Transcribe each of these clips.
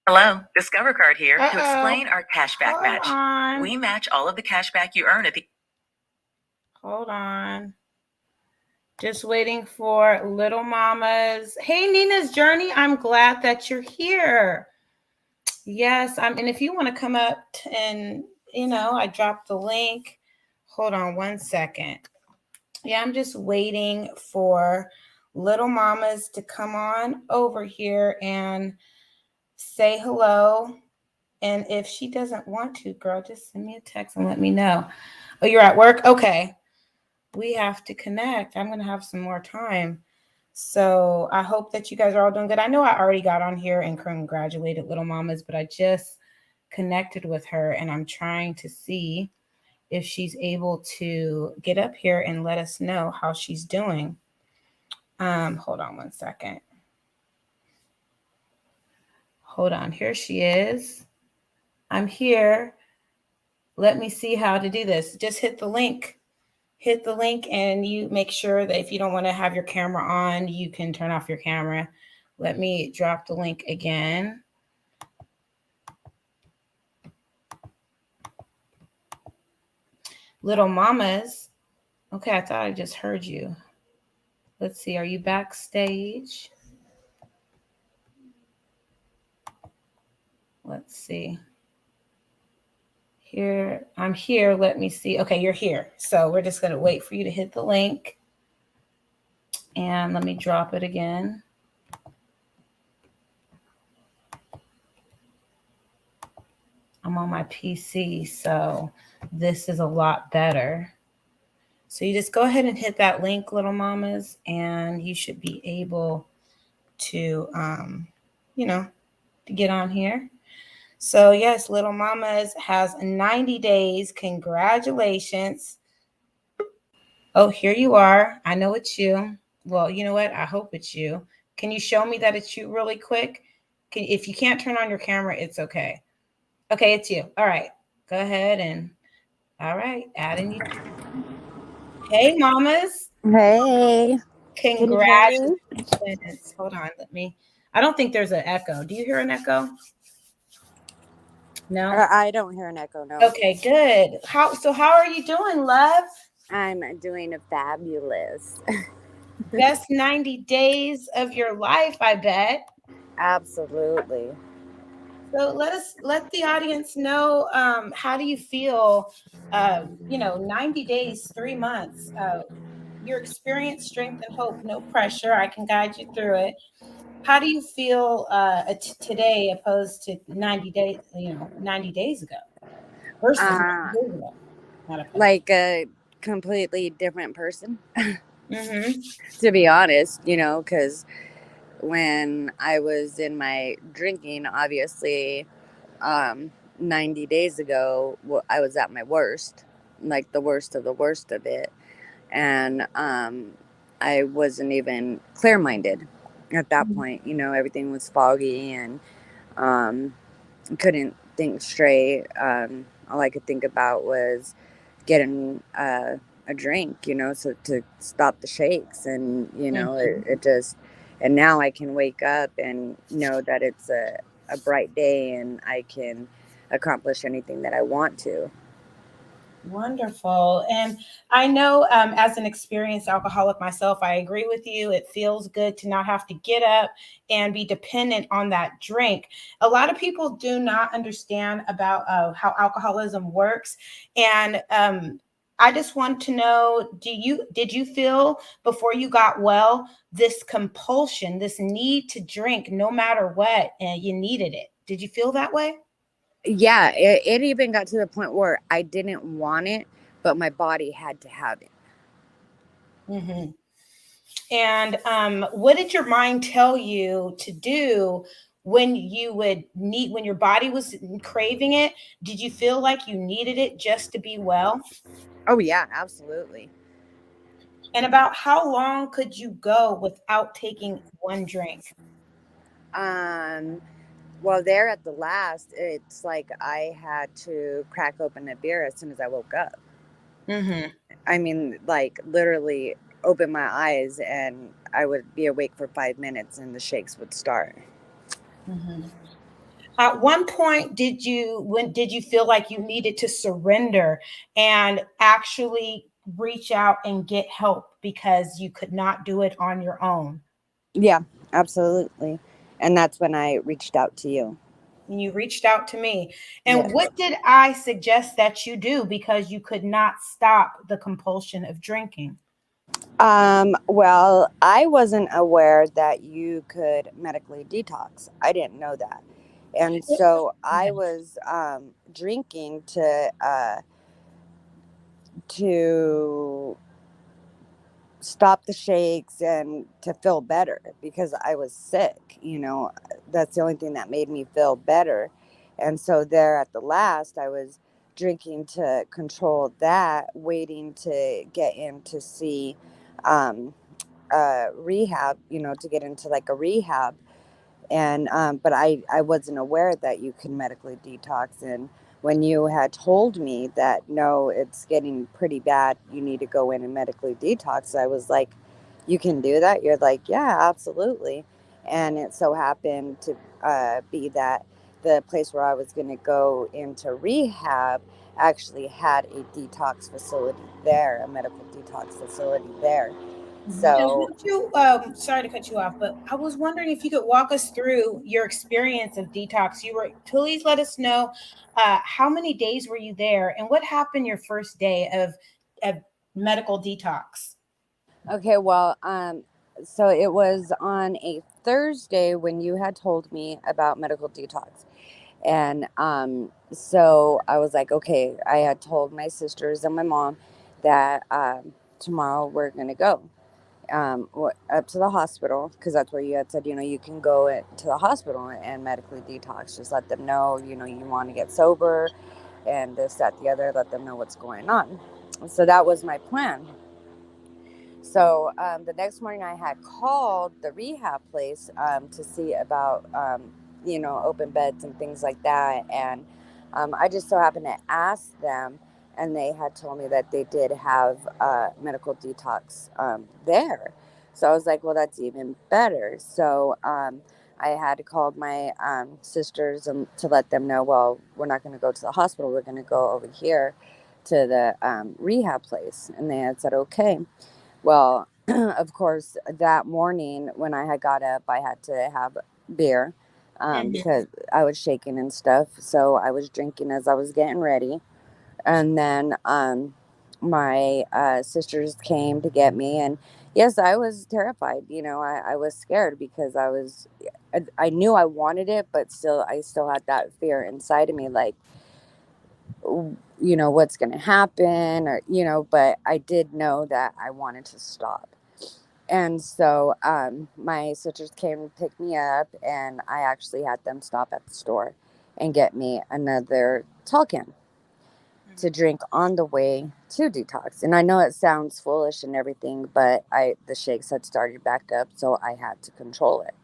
Hello, Discover Card here to explain our cashback match. We match all of the cashback you earn at the. Hold on. Just waiting for Little Mama's. Hey, Nina's Journey. I'm glad that you're here. Yes, and if you want to come up and, I dropped the link. Hold on one second. Yeah, I'm just waiting for Little Mamas to come on over here and say hello. And if she doesn't want to, girl, just send me a text and let me know. Oh, you're at work? Okay. We have to connect. I'm going to have some more time. So I hope that you guys are all doing good. I know I already got on here and congratulated Little Mamas, but I just connected with her and I'm trying to see if she's able to get up here and let us know how she's doing. Hold on one second. Hold on. Here she is. I'm here. Let me see how to do this. Just hit the link. Hit the link and you make sure that if you don't want to have your camera on, you can turn off your camera. Let me drop the link again. Little Mamas. Okay, I thought I just heard you. Let's see. Are you backstage? Let's see. Here, I'm here. Let me see. Okay, you're here. So we're just going to wait for you to hit the link. And let me drop it again. I'm on my PC, so this is a lot better. So you just go ahead and hit that link, little mamas, and you should be able to, to get on here. So yes, little mamas has 90 days. Congratulations. Oh, here you are. I know it's you. Well, you know what? I hope it's you. Can you show me that it's you really quick? If you can't turn on your camera, it's okay. Okay, it's you. All right. Go ahead and all right, adding you. Hey, mamas. Hey, can you hear me? Congratulations. Hold on, let me. I don't think there's an echo. Do you hear an echo? No. I don't hear an echo, no. Okay, good. How are you doing, love? I'm doing fabulous. Best 90 days of your life, I bet. Absolutely. So let the audience know, how do you feel, 90 days, 3 months, your experience, strength, and hope, no pressure. I can guide you through it. How do you feel today opposed to 90 days, 90 days ago versus 90 Uh, days ago? Not opposed. like a completely different person, Mm-hmm. to be honest, because when I was in my drinking, obviously, 90 days ago, I was at my worst, like the worst of the worst of it. And I wasn't even clear minded at that point. Everything was foggy and um, couldn't think straight. All I could think about was getting a drink, so to stop the shakes. And, it just, and now I can wake up and know that it's a bright day and I can accomplish anything that I want to. Wonderful. And I know, as an experienced alcoholic myself, I agree with you. It feels good to not have to get up and be dependent on that drink. A lot of people do not understand about how alcoholism works. And I just want to know, did you feel before you got well this compulsion, this need to drink no matter what, and you needed it? Did you feel that way? Yeah, it even got to the point where I didn't want it, but my body had to have it. Hmm. And what did your mind tell you to do when you would need, when your body was craving it? Did you feel like you needed it just to be well? Oh yeah, absolutely. And about how long could you go without taking one drink? Um, well, there at the last, it's like I had to crack open a beer as soon as I woke up. Mm-hmm. I mean, like literally open my eyes and I would be awake for 5 minutes and the shakes would start. Mm-hmm. At one point, did you feel like you needed to surrender and actually reach out and get help because you could not do it on your own? Yeah, absolutely. And that's when I reached out to you. And you reached out to me. And Yes. what did I suggest that you do because you could not stop the compulsion of drinking? Well, I wasn't aware that you could medically detox. I didn't know that. And so I was drinking to stop the shakes and to feel better because I was sick. That's the only thing that made me feel better. And so there at the last, I was drinking to control that, waiting to get in to see um, rehab, to get into like a rehab. And but I wasn't aware that you can medically detox. And when you had told me that no, it's getting pretty bad, you need to go in and medically detox, I was like, you can do that? You're like, yeah, absolutely. And it so happened to be that the place where I was going to go into rehab actually had a detox facility there, a medical detox facility there. And So would you, sorry to cut you off, but I was wondering if you could walk us through your experience of detox. Please let us know, how many days were you there and what happened your first day of medical detox? okay, well, so it was on a Thursday when you had told me about medical detox. And so I was like, okay, I had told my sisters and my mom that tomorrow we're going to go up to the hospital, because that's where you had said, you can go to the hospital and medically detox. Just let them know, you want to get sober and this, that, the other, let them know what's going on. So that was my plan. So the next morning, I had called the rehab place to see about, open beds and things like that. And I just so happened to ask them, and they had told me that they did have medical detox there. So I was like, well, that's even better. So I had called my sisters to let them know, well, we're not going to go to the hospital. We're going to go over here to the rehab place. And they had said, okay. Well, of course, that morning when I had got up, I had to have beer because I was shaking and stuff. So I was drinking as I was getting ready. And then my sisters came to get me. And yes, I was terrified. I was scared because I knew I wanted it, but I still had that fear inside of me, like, what's going to happen, or, but I did know that I wanted to stop. And so my sisters came and picked me up, and I actually had them stop at the store and get me another tall can to drink on the way to detox. And I know it sounds foolish and everything, but the shakes had started back up, so I had to control it.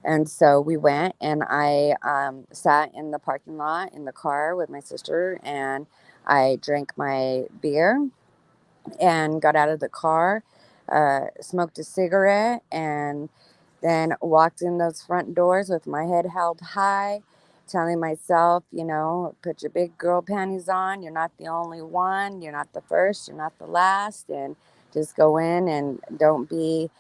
And so we went, and I sat in the parking lot in the car with my sister, and I drank my beer and got out of the car, smoked a cigarette, and then walked in those front doors with my head held high, telling myself, put your big girl panties on. You're not the only one. You're not the first. You're not the last. And just go in and don't be,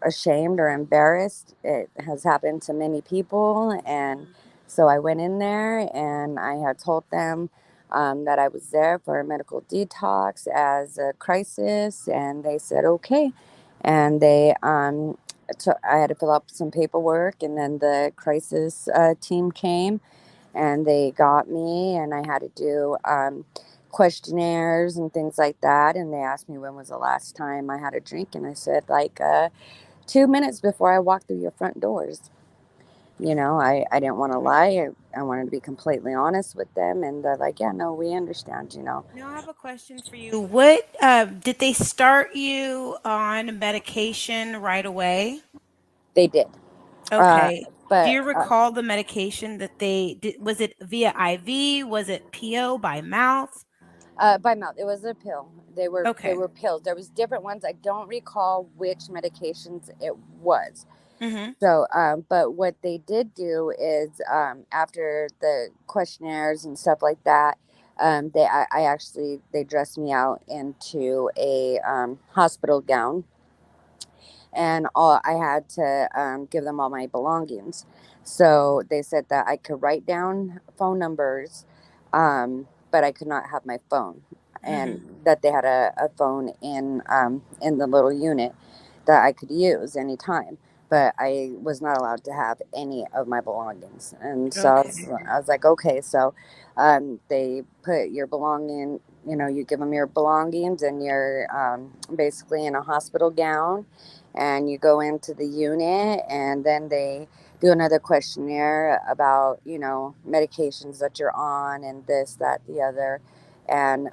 ashamed or embarrassed. It has happened to many people. And so I went in there, and I had told them that I was there for a medical detox as a crisis, and they said okay. And I had to fill out some paperwork, and then the crisis team came, and they got me, and I had to do questionnaires and things like that. And they asked me when was the last time I had a drink, and I said, like, 2 minutes before I walked through your front doors. I didn't want to lie. I wanted to be completely honest with them. And they're like, yeah, no, we understand. Now I have a question for you. What did they start you on medication right away? They did. Uh, Okay. Do but you recall the medication that they did? Was it via IV? Was it PO by mouth? by mouth, it was a pill. They Okay. were pills. There was different ones. I don't recall which medications it was. Mm-hmm. So, but what they did do is after the questionnaires and stuff like that, I actually they dressed me out into a hospital gown, and all I had to give them all my belongings. So they said that I could write down phone numbers, but I could not have my phone, and Mm-hmm. that they had a phone in the little unit that I could use anytime. But I was not allowed to have any of my belongings, and so Okay. I was like, okay. So they put your belonging, you give them your belongings, and you're basically in a hospital gown, and you go into the unit, and then they do another questionnaire about medications that you're on, and this, that, the other. And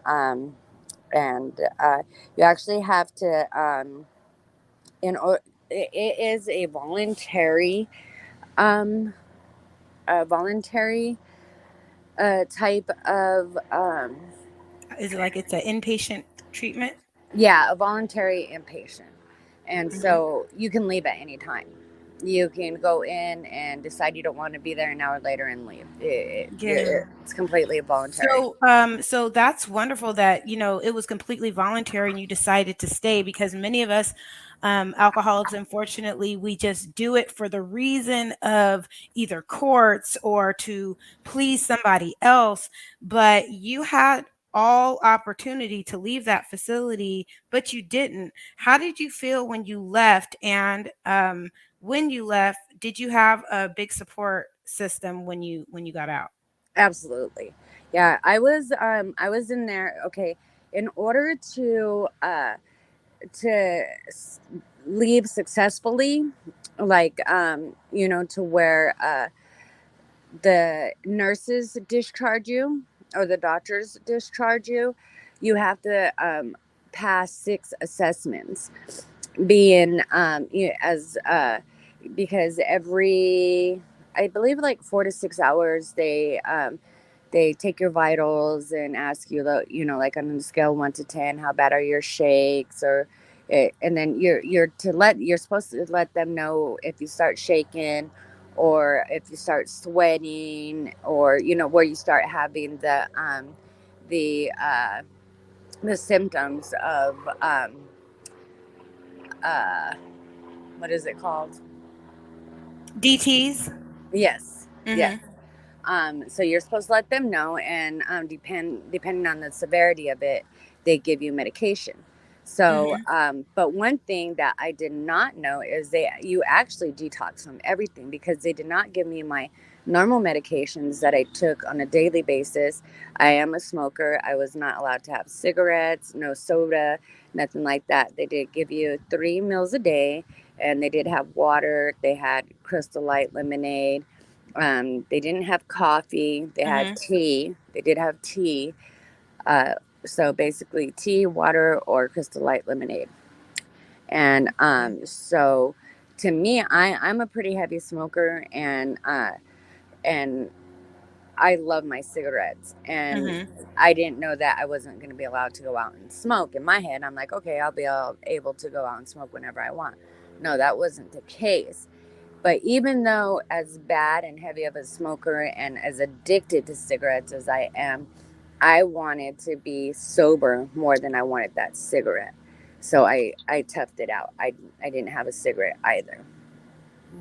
you actually have to it is um a voluntary type of Is it like it's an inpatient treatment? yeah, a voluntary inpatient. And Mm-hmm. so you can leave at any time. You can go in and decide you don't want to be there an hour later and leave. Yeah. It's completely voluntary. So that's wonderful that it was completely voluntary and you decided to stay, because many of us alcoholics, unfortunately, we just do it for the reason of either courts or to please somebody else. But you had all opportunity to leave that facility, but you didn't. How did you feel when you left? And when you left, did you have a big support system when you got out? Absolutely. Yeah, I was in there. Okay, in order to leave successfully, like to where the nurses discharge you or the doctors discharge you, you have to pass 6 assessments, being as because every, I believe, like 4 to 6 hours, they take your vitals and ask you, like on a scale 1 to 10, how bad are your shakes, or and then you're supposed to let them know if you start shaking, or if you start sweating, or where you start having the the symptoms of uh what is it called? DTs. Yes, yes. Mm-hmm. So you're supposed to let them know, and depending on the severity of it, they give you medication. So, Mm-hmm. but one thing that I did not know is you actually detox from everything, because they did not give me my normal medications that I took on a daily basis. I am a smoker. I was not allowed to have cigarettes, no soda, nothing like that. They did give you 3 meals a day, and they did have water. They had Crystal Light lemonade. They didn't have coffee. They had Mm-hmm. tea. They did have tea. Uh, so basically, tea, water, or Crystal Light lemonade. And so, to me, I'm a pretty heavy smoker, and I love my cigarettes. And Mm-hmm. I didn't know that I wasn't going to be allowed to go out and smoke. In my head, I'm like, okay, I'll be able to go out and smoke whenever I want. No, that wasn't the case. But even though as bad and heavy of a smoker and as addicted to cigarettes as I am, I wanted to be sober more than I wanted that cigarette. So I toughed it out. I didn't have a cigarette either.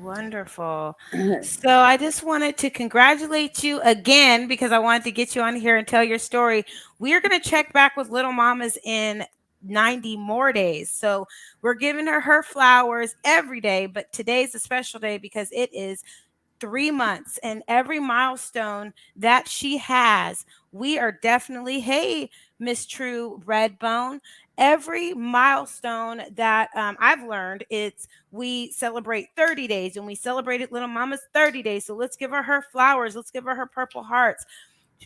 Wonderful. So I just wanted to congratulate you again because I wanted to get you on here and tell your story. We are going to check back with Little Mamas in 90 more days. So we're giving her flowers every day, but today's a special day because it is 3 months, and every milestone that she has, we are definitely, hey, Miss True Redbone. Every milestone that I've learned, it's we celebrate 30 days, and we celebrated Little Mama's 30 days. So let's give her flowers. Let's give her purple hearts.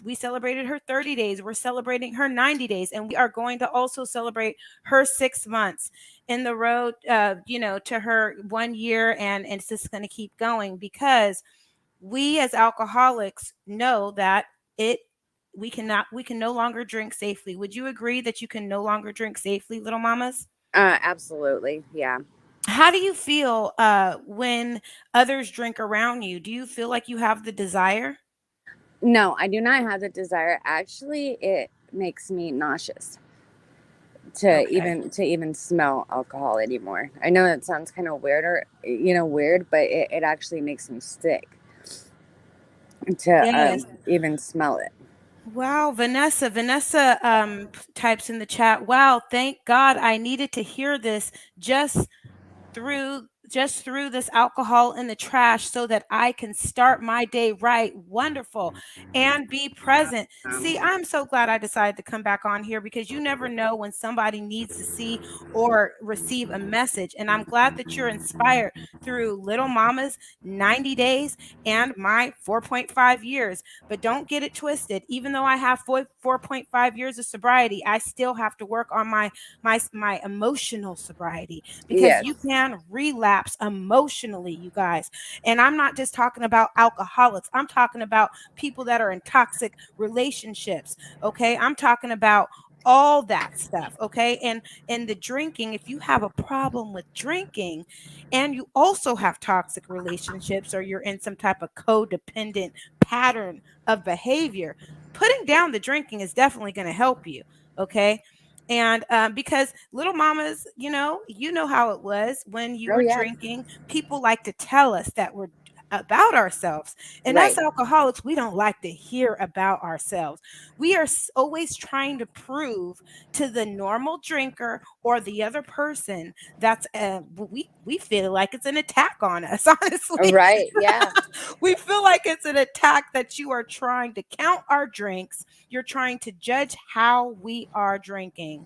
We celebrated her 30 days. We're celebrating her 90 days. And we are going to also celebrate her 6 months in the road, to her 1 year. And it's just going to keep going because we as alcoholics know that it we can no longer drink safely. Would you agree that you can no longer drink safely, Little Mamas? Absolutely, yeah. How do you feel when others drink around you? Do you feel like you have the desire? No, I do not have the desire. Actually, it makes me nauseous Okay. to even smell alcohol anymore. I know that sounds kind of weird, or weird, but it actually makes me sick to Yes. even smell it. Wow, Vanessa. Vanessa types in the chat. Wow, thank God I needed to hear this just through this alcohol in the trash so that I can start my day right. Wonderful. And be present. See, I'm so glad I decided to come back on here because you never know when somebody needs to see or receive a message. And I'm glad that you're inspired through Little Mama's 90 days and my 4.5 years. But don't get it twisted. Even though I have 4.5 years of sobriety, I still have to work on my emotional sobriety because you Yes, can relapse emotionally, you guys. And I'm not just talking about alcoholics. I'm talking about people that are in toxic relationships, okay? I'm talking about all that stuff, okay? And the drinking, if you have a problem with drinking and you also have toxic relationships or you're in some type of codependent pattern of behavior, putting down the drinking is definitely going to help you, okay? And because Little Mamas, you know how it was when you oh were yeah, drinking. People like to tell us that we're about ourselves. And as Right. alcoholics, we don't like to hear about ourselves. We are always trying to prove to the normal drinker or the other person that's we feel like it's an attack on us, honestly. Right. Yeah. We feel like it's an attack that you are trying to count our drinks. You're trying to judge how we are drinking.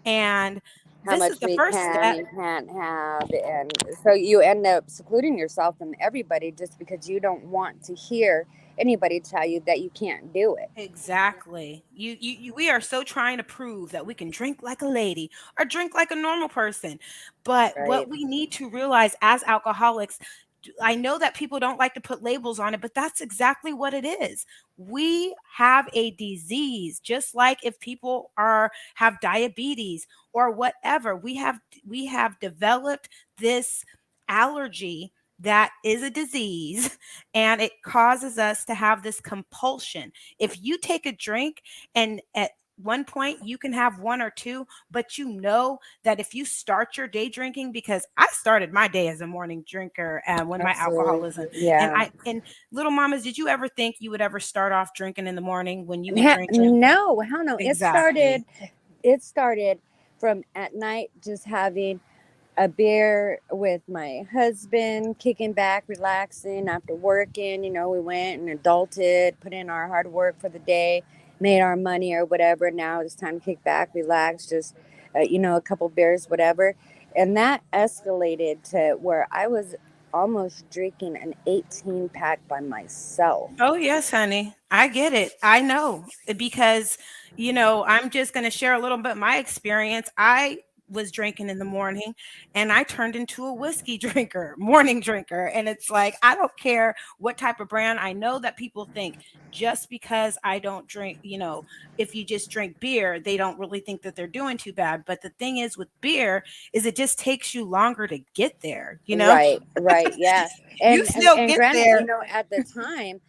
And How this is much the we first can step. and can't have. And so you end up secluding yourself from everybody just because you don't want to hear anybody tell you that you can't do it. Exactly. We are so trying to prove that we can drink like a lady or drink like a normal person. But Right. what we need to realize as alcoholics, I know that people don't like to put labels on it, but that's exactly what it is. We have a disease, just like if people are have diabetes or whatever. We have developed this allergy that is a disease, and it causes us to have this compulsion. If you take a drink and at one point you can have one or two, but you know that if you start your day drinking, because I started my day as a morning drinker when my Absolutely. alcoholism, and Yeah. little mamas, did you ever think you would ever start off drinking in the morning when you were drinking? No, hell no. It Exactly. started. It started from at night just having a beer with my husband, kicking back, relaxing after working. We went and adulted, put in our hard work for the day, made our money or whatever. Now it's time to kick back, relax, just, a couple beers, whatever. And that escalated to where I was almost drinking an 18 pack by myself. Oh, yes, honey. I get it. I know because, I'm just going to share a little bit my experience. I was drinking in the morning and I turned into a whiskey drinker, morning drinker. And it's like, I don't care what type of brand. I know that people think just because I don't drink, if you just drink beer, they don't really think that they're doing too bad. But the thing is with beer is it just takes you longer to get there, Right, right, yeah. You still And get granted, there. at the time,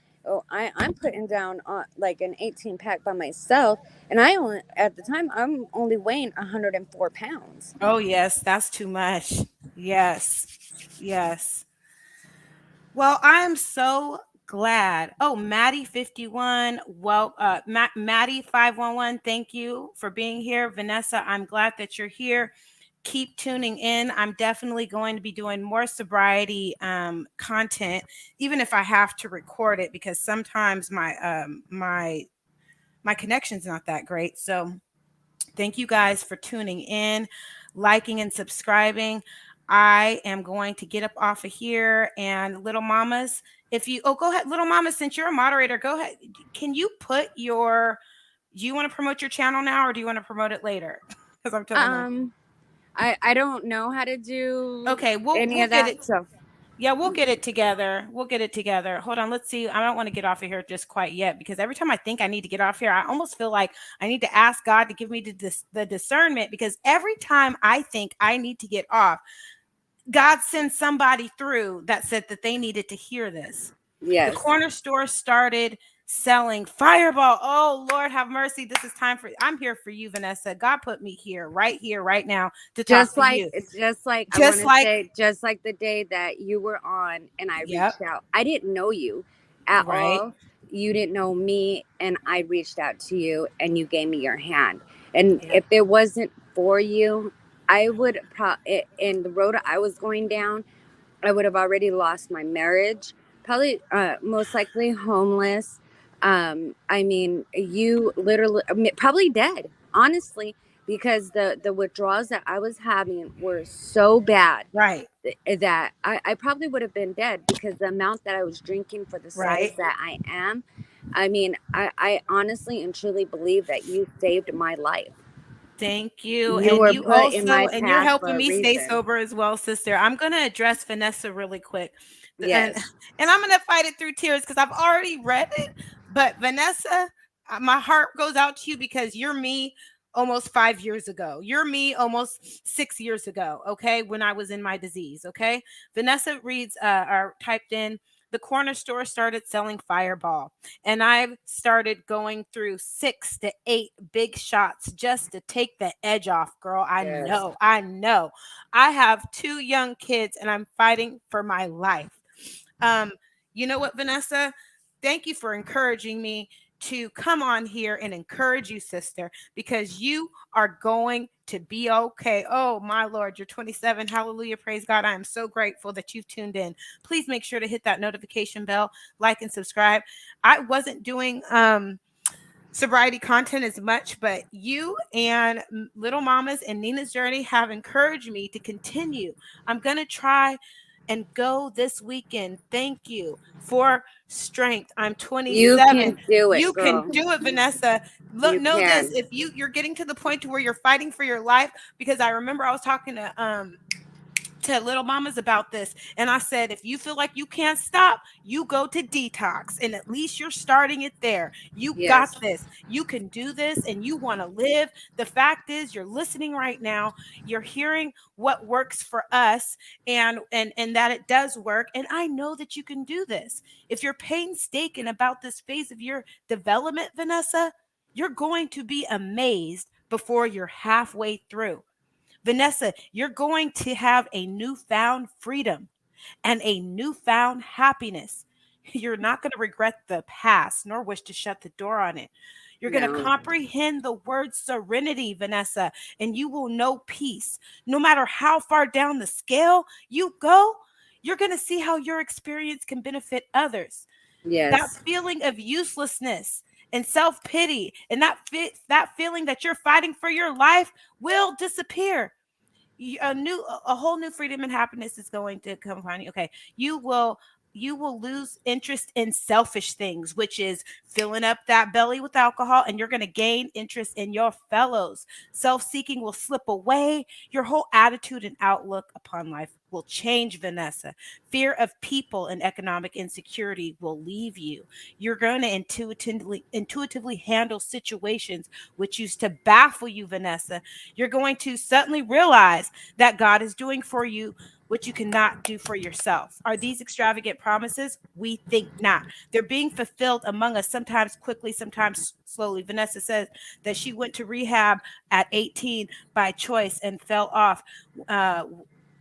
I'm putting down like an 18 pack by myself, and I only at the time I'm only weighing 104 pounds. Oh, yes, that's too much. Yes. Yes. Well, I'm so glad. Oh, Maddie 51. Well, Maddie 511, thank you for being here. Vanessa, I'm glad that you're here. Keep tuning in. I'm definitely going to be doing more sobriety content, even if I have to record it because sometimes my connection's not that great. So thank you guys for tuning in, liking, and subscribing. I am going to get up off of here. And little mamas, go ahead, little mama, since you're a moderator, go ahead. Can you do you want to promote your channel now or do you want to promote it later? Because I'm telling them. I don't know how to do Okay, any we'll of get it. that, so Yeah, we'll get it together. We'll get it together. Hold on. Let's see. I don't want to get off of here just quite yet because every time I think I need to get off here, I almost feel like I need to ask God to give me the discernment because every time I think I need to get off, God sends somebody through that said that they needed to hear this. The yes. corner store started selling Fireball. Oh, Lord have mercy. This is time for I'm here for you, Vanessa. God put me here, right now to talk Just to like you. I want Just to like, say, just like the day that you were on and I yep, reached out. I didn't know you at right. all. You didn't know me, and I reached out to you and you gave me your hand. And Yep. if it wasn't for you, I would in the road I was going down, I would have already lost my marriage, probably, most likely homeless. I mean, you literally, I mean, probably dead, honestly, because the withdrawals that I was having were so bad Right. that I probably would have been dead because the amount that I was drinking for the size Right. that I am. I mean, I honestly and truly believe that you saved my life. Thank you. You And were you put in also, my and you're path for helping a me stay reason. sober as well, sister. I'm going to address Vanessa really quick. And Yes. and I'm going to fight it through tears because I've already read it. But Vanessa, my heart goes out to you because you're me almost 5 years ago. You're me almost 6 years ago. Okay. When I was in my disease. Okay. Vanessa reads or typed in the corner store started selling Fireball. And I've started going through 6 to 8 big shots just to take the edge off, girl. I Yes. know. I know. I have 2 young kids and I'm fighting for my life. Um, You know what, Vanessa? Thank you for encouraging me to come on here and encourage you, sister, because you are going to be okay. Oh, my Lord, you're 27. Hallelujah. Praise God. I am so grateful that you've tuned in. Please make sure to hit that notification bell, like and subscribe. I wasn't doing sobriety content as much, but you and Little Mamas and Nina's Journey have encouraged me to continue. I'm going to try and go this weekend. Thank you for strength. I'm You 27. can do it, You can girl. do it, Vanessa. Look, You know this. can. If you're getting to the point to where you're fighting for your life, because I remember I was talking to Little Mamas about this, and I said, if you feel like you can't stop, you go to Detox, and at least you're starting it there. You got Yes. this. You can do this, and you want to live. The fact is, you're listening right now. You're hearing what works for us, and that it does work. And I know that you can do this. If you're painstaking about this phase of your development, Vanessa, you're going to be amazed before you're halfway through. Vanessa, you're going to have a newfound freedom and a newfound happiness. You're not going to regret the past nor wish to shut the door on it. You're going to No. comprehend the word serenity, Vanessa, and you will know peace. No matter how far down the scale you go, you're going to see how your experience can benefit others. That Yes. feeling of uselessness and self-pity and that feeling that you're fighting for your life will disappear. A whole new freedom and happiness is going to come upon you. Okay, you will lose interest in selfish things, which is filling up that belly with alcohol, and you're going to gain interest in your fellows. Self-seeking will slip away. Your whole attitude and outlook upon life will change, Vanessa. Fear of people and economic insecurity will leave you. You're going to intuitively handle situations which used to baffle you, Vanessa. You're going to suddenly realize that God is doing for you what you cannot do for yourself. Are these extravagant promises? We think not. They're being fulfilled among us, sometimes quickly, sometimes slowly. Vanessa says that she went to rehab at 18 by choice and fell off. Uh,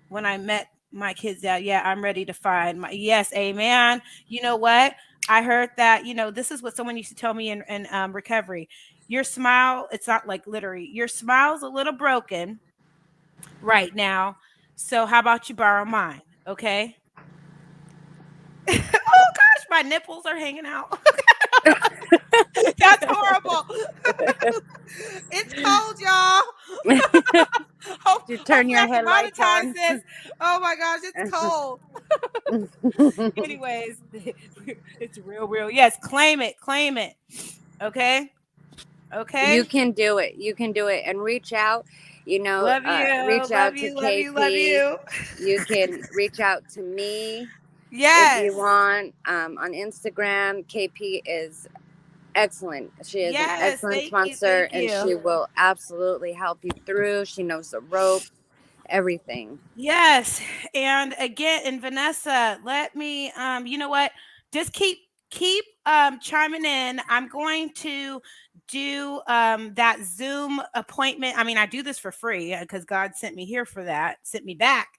when I met my kids out, yeah, I'm ready to find my, yes, amen. You know what? I heard that, this is what someone used to tell me in recovery. Your smile, it's not like literally, your smile's a little broken right now. So how about you borrow mine? Okay. Oh gosh, my nipples are hanging out. That's horrible. It's cold, y'all. You turn Hopefully your I can headlights monetize on. this. Oh my gosh, it's cold. Anyways, it's real. Yes, claim it, claim it. Okay. You Okay. can do it. You can do it. And reach out, Love you. reach Love out to you. Love you. Love KP. you. You can reach out to me if you Yes. want on Instagram. KP is excellent. She is an Yes. excellent Thank you. sponsor, Thank and you. she will absolutely help you through. She knows the ropes, everything. Yes. And again, and Vanessa, let me you know what? Just keep chiming in. I'm going to do that Zoom appointment. I mean, I do this for free because God sent me here for that, sent me back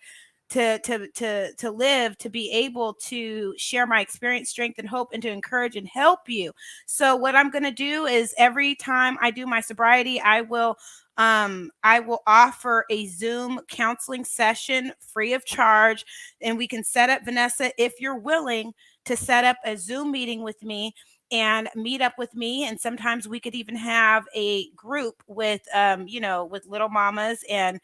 to live, to be able to share my experience, strength, and hope, and to encourage and help you. So what I'm going to do is every time I do my sobriety, I will offer a Zoom counseling session free of charge, and we can set up, Vanessa, if you're willing to set up a Zoom meeting with me and meet up with me. And sometimes we could even have a group with with Little Mamas and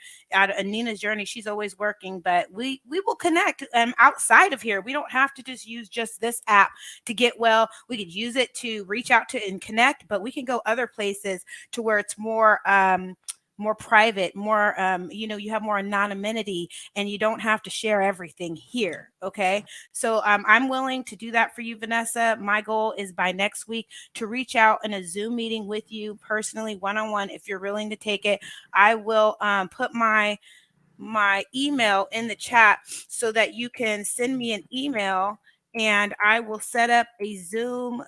Nina's Journey. She's always working, but we will connect outside of here. We don't have to just use just this app to get well. We could use it to reach out to and connect, but we can go other places to where it's more private, more you have more anonymity, and you don't have to share everything here. Okay, so I'm willing to do that for you, Vanessa. My goal is by next week to reach out in a Zoom meeting with you personally, one-on-one. If you're willing to take it, I will put my email in the chat so that you can send me an email, and I will set up a Zoom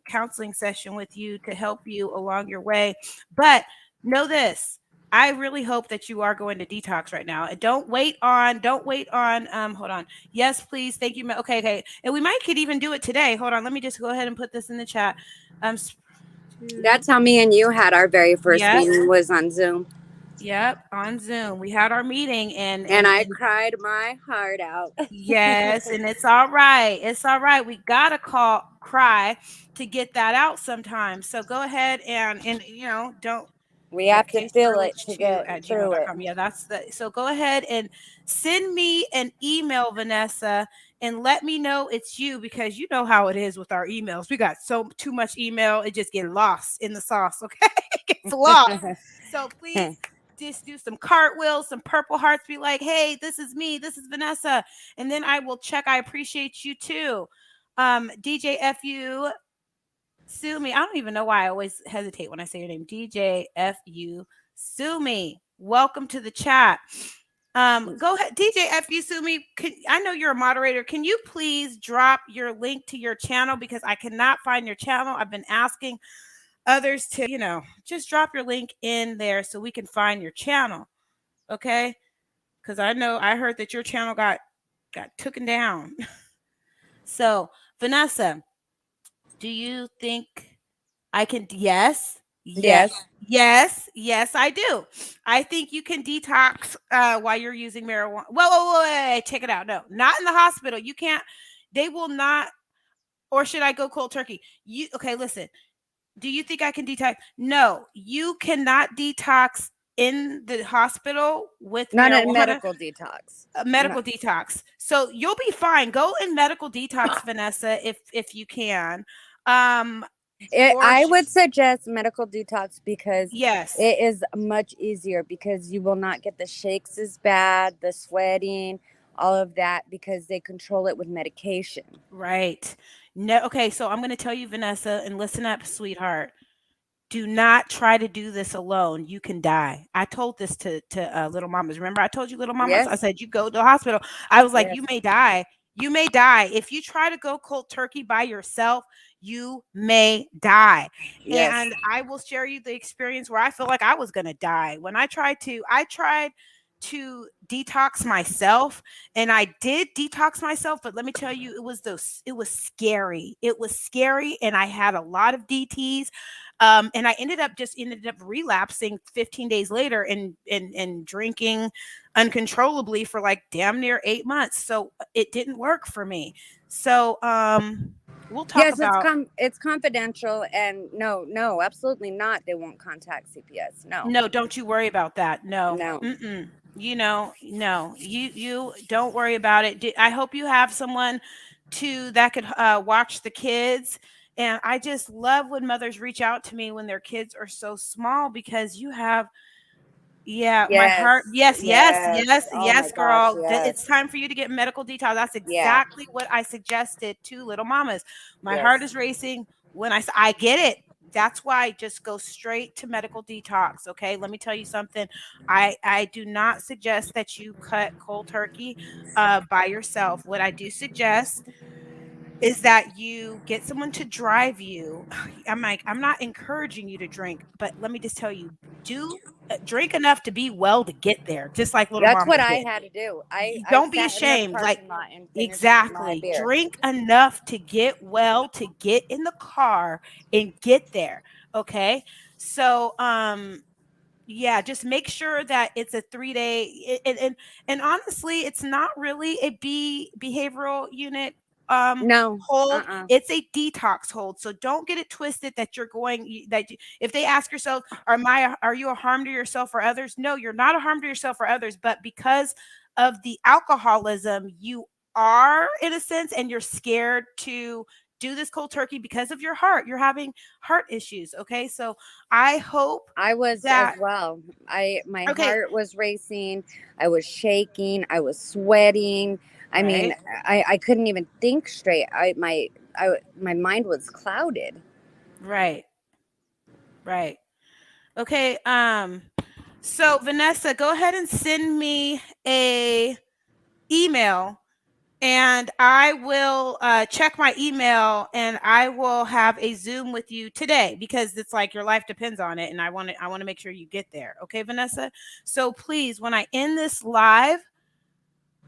counseling session with you to help you along your way. But know this, I really hope that you are going to detox right now. And don't wait on, hold on. Yes, please. Thank you. Okay. And we could even do it today. Hold on. Let me just go ahead and put this in the chat. That's how me and you had our very first meeting, was on Zoom. Yep, on Zoom. We had our meeting and I cried my heart out. Yes, and it's all right. It's all right. We gotta cry to get that out sometimes. So go ahead and don't. We have to feel it to get through it. Yeah, that's so go ahead and send me an email, Vanessa, and let me know it's you, because you know how it is with our emails. We got too much email, it just gets lost in the sauce. Okay, it gets lost. So please just do some cartwheels, some purple hearts, be like, hey, this is me, this is Vanessa, and then I will check. I appreciate you too. DJ FU Sue Me. I don't even know why I always hesitate when I say your name. DJ FU Sue Me. Welcome to the chat. Go ahead, DJ FU Sue Me. I know you're a moderator. Can you please drop your link to your channel, because I cannot find your channel. I've been asking others to, just drop your link in there so we can find your channel. Okay? Because I heard that your channel got taken down. So, Vanessa, do you think I can? Yes, I do. I think you can detox while you're using marijuana. Wait, take it out. No, not in the hospital. You can't. They will not. Or should I go cold turkey? Okay? Listen. Do you think I can detox? No, you cannot detox in the hospital with not marijuana. A medical detox. A medical detox. So you'll be fine. Go in medical detox, Vanessa, if you can. I would suggest medical detox, because yes, it is much easier, because you will not get the shakes as bad, the sweating, all of that, because they control it with medication. Right. No. Okay. So I'm going to tell you, Vanessa, and listen up, sweetheart. Do not try to do this alone. You can die. I told this to little mamas. Remember, I told you, little mamas. Yes. I said, you go to the hospital. I was like, yes. You may die. You may die if you try to go cold turkey by yourself. You may die. Yes. And I will share you the experience where I feel like I was going to die when I tried to detox myself, and I did detox myself, but let me tell you, it was scary. It was scary, and I had a lot of DTs. And I ended up relapsing 15 days later and drinking uncontrollably for like damn near 8 months. So it didn't work for me. So we'll talk about. It's confidential, and no, absolutely not. They won't contact CPS. No, don't you worry about that. No. No, you don't worry about it. I hope you have someone that could watch the kids. And I just love when mothers reach out to me when their kids are so small, because you have, my heart. Yes, girl. Yes. It's time for you to get medical detox. That's exactly what I suggested to little mamas. My heart is racing when I get it. That's why just go straight to medical detox. Okay. Let me tell you something. I do not suggest that you cut cold turkey by yourself. What I do suggest is that you get someone to drive you. I'm not encouraging you to drink, but let me just tell you, drink enough to be well to get there. Just like little That's what I had to do. Don't be ashamed. Like, exactly. Drink enough to get well, to get in the car and get there. Okay. So, just make sure that it's a 3-day, and honestly, it's not really a behavioral unit hold. It's a detox hold. So don't get it twisted that you're going, if they ask yourself, are you a harm to yourself or others? No, you're not a harm to yourself or others, but because of the alcoholism, you are, in a sense, and you're scared to do this cold turkey because of your heart. You're having heart issues. Okay. So I hope I was as well. My heart was racing. I was shaking. I was sweating. I mean, I couldn't even think straight. My mind was clouded. Right. Okay. So Vanessa, go ahead and send me a email And I will check my email, and I will have a Zoom with you today, because it's like your life depends on it, and I want to make sure you get there. Okay, Vanessa? So please, when I end this live,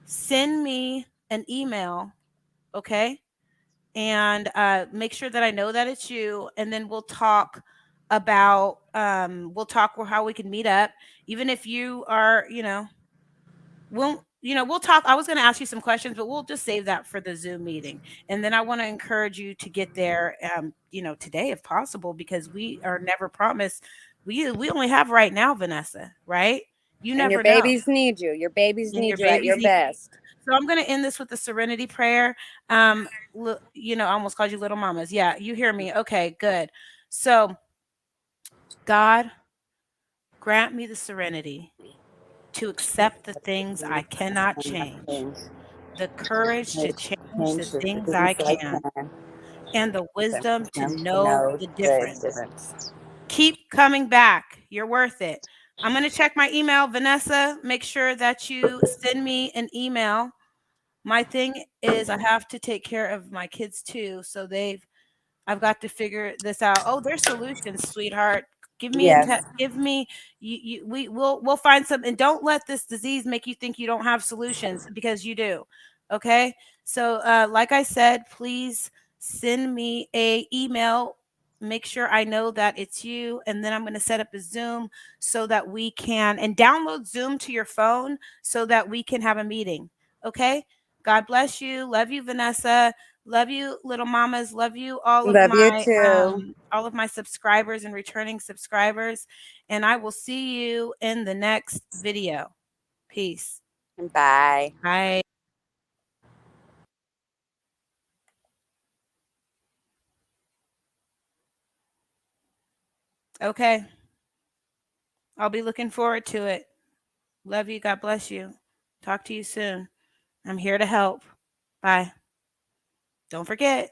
send me an email, okay? And make sure that I know that it's you, and then we'll talk about how we can meet up, even if you are, we'll talk. I was going to ask you some questions, but we'll just save that for the Zoom meeting. And then I want to encourage you to get there, today if possible, because we are never promised. We only have right now, Vanessa, right? You And never your know. babies need you. Your babies And your need you at babies your need you. best. So I'm going to end this with the serenity prayer. I almost called you little mamas. Yeah, you hear me. Okay, good. So, God, grant me the serenity to accept the things I cannot change, the courage to change the things I can, and the wisdom to know the difference. Keep coming back. You're worth it. I'm going to check my email. Vanessa, make sure that you send me an email. My thing is I have to take care of my kids too. So I've got to figure this out. Oh, there's solutions, sweetheart. Give me Yes. give me we'll find some, and don't let this disease make you think you don't have solutions, because you do. Okay? So like I said, please send me a email. Make sure I know that it's you, and then I'm going to set up a Zoom so that we can, and download Zoom to your phone so that we can have a meeting. Okay? God bless you. Love you, Vanessa. Love you, little mamas. Love you, Love you too. all of my subscribers and returning subscribers. And I will see you in the next video. Peace. Bye. Bye. Okay. I'll be looking forward to it. Love you. God bless you. Talk to you soon. I'm here to help. Bye. Don't forget.